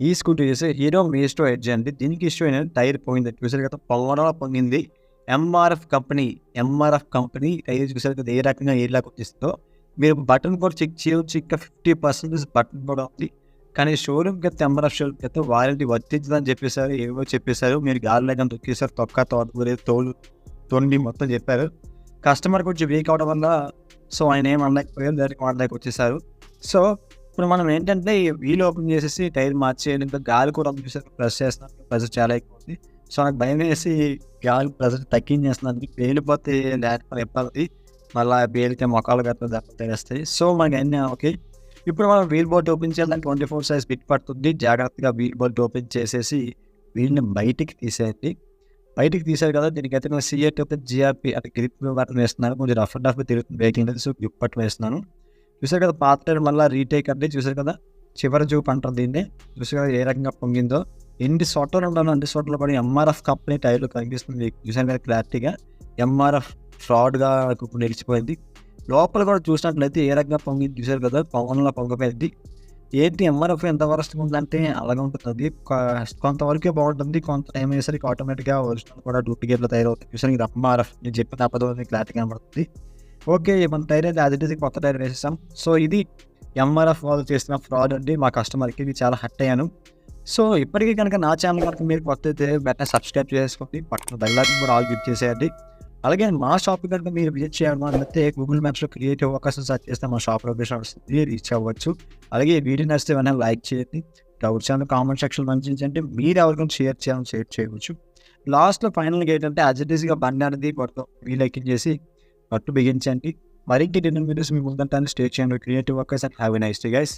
ఈ స్కూటీ చేసి hero మేస్టో edge అండి. దీనికి ఇష్యూ అయిన టైర్ పోయింది. చూసారు కదా, పొంగడంలో పొంగింది. ఎంఆర్ఎఫ్ కంపెనీ టైర్ చూసారు కదా, ఏ రకంగా ఏలాగా వచ్చేస్తుందో. మీరు బటన్ కూడా చెక్ చేయవచ్చు. ఇంకా 50% బటన్ కూడా ఉంది. కానీ షోరూమ్కి అయితే ఎంఆర్ఎఫ్ షోరూమ్కి అయితే వారంటీ వర్తించదని చెప్పేశారు. ఏవో చెప్పేశారు. మీరు గాలిలో తొక్కేశారు, తోలు తొండి మొత్తం చెప్పారు. కస్టమర్ కొంచెం వీక్ అవడం వల్ల సో ఆయన ఏం అనలేకపోయారు, డైరెక్ట్ వాళ్ళ దగ్గరికి వచ్చేసారు. సో ఇప్పుడు మనం ఏంటంటే వీల్ ఓపెన్ చేసేసి టైర్ మార్చేయాలి. ఇంకా గాలి కూడా చూసారు ప్రెస్ చేస్తున్నాను, ప్రెషర్ చాలా ఎక్కువ ఉంది. సో నాకు భయం వేసి గాలి ప్రెషర్ తగ్గించేస్తున్నాను. పేలిపోతే లేకపోతే ఇబ్బంది, మళ్ళీ పేలితే మొక్కలు గట్ల దెబ్బతేస్తాయి. సో మనకి అన్నీ ఓకే. ఇప్పుడు మనం వీల్ బోల్ట్ ఓపెన్ చేయాలని 24 సైజ్ బిట్ పడుతుంది. జాగ్రత్తగా వీల్ బోల్ట్ ఓపెన్ చేసేసి వీల్ని బయటికి తీసేయండి. బయటికి తీసారు కదా, దీనికైతే నేను సిఎట్ జిఆర్పి అంటే గ్రిప్ బటన్ వేస్తున్నాను. కొంచెం రఫ్ అండ్ రఫ్ తిరుగుతుంది బ్రేకింగ్ లేదు. సో గ్రిప్ బటన్ వేస్తున్నాను. చూసారు కదా, పాత టైర్ మళ్ళీ రీటేక్ అంటే చూసారు కదా, చివరి చూపు అంటారు దీన్ని. చూసారు కదా ఏ రకంగా పొంగిందో. ఎన్ని చోట్ల ఉంటాను, అన్ని చోట్ల కూడా ఎంఆర్ఎఫ్ కంపెనీ టైర్లు కనిపిస్తుంది. చూసాను కదా క్లారిటీగా, ఎంఆర్ఎఫ్ ఫ్రాడ్గా నిలిచిపోయింది. లోపల కూడా చూసినట్లయితే ఏ రకంగా పొంగింది చూసారు కదా, పొంగంలో పొంగిపోయింది. ఏంటి ఎంఆర్ఎఫ్ ఎంత వరస్ట్ ఉందంటే అలాగే ఉంటుంది. కొంతవరకే బాగుంటుంది, కొంత టైం అయ్యేసరికి ఆటోమేటిక్గా ఒరిజినల్ కూడా డూప్లికేట్లో తయారవుతుంది. చూసాను ఇది ఎంఆర్ఎఫ్, నేను చెప్పిన అబద్ధం క్లారిటీ కనబడుతుంది. ఓకే, మన టైర్ అయితే అది ఇటు కొత్త టైర్ వేసేసాం. సో ఇది ఎంఆర్ఎఫ్ వాళ్ళు చేసిన ఫ్రాడ్ అండి. మా కస్టమర్కి ఇది చాలా హర్ట్ అయ్యాను. సో ఇప్పటికీ కనుక నా ఛానల్ కనుక మీరు కొత్త అయితే వెంటనే సబ్స్క్రైబ్ చేసుకోండి, పక్కన బెల్ ఐకాన్ కూడా ఆల్ క్లిక్ చేసేయండి. అలాగే మా షాప్ కనుక మీరు విజిట్ చేయాలంటే గూగుల్ మ్యాప్స్లో క్రియేటివ్ అవకాశం సెర్చ్ చేస్తే మా షాప్ లొకేషన్ వస్తుంది, రీచ్ అవ్వచ్చు. అలాగే వీడియో నచ్చితే వెంటనే లైక్ చేయండి, డౌట్స్ అని కామెంట్ సెక్షన్లో పంపించండి. మీరు ఎవరికైనా షేర్ చేయవచ్చు. లాస్ట్లో ఫైనల్గా ఏంటంటే అజిటీస్గా బండి అనేది పడుతుంది, వీల్ ఎక్కించేసి పట్టు బిగించండి. మరింటి డిన్నర్ వీడియోస్ మీ ముందంటాను. స్టే చేయండి. Creative workers and have a nice day guys.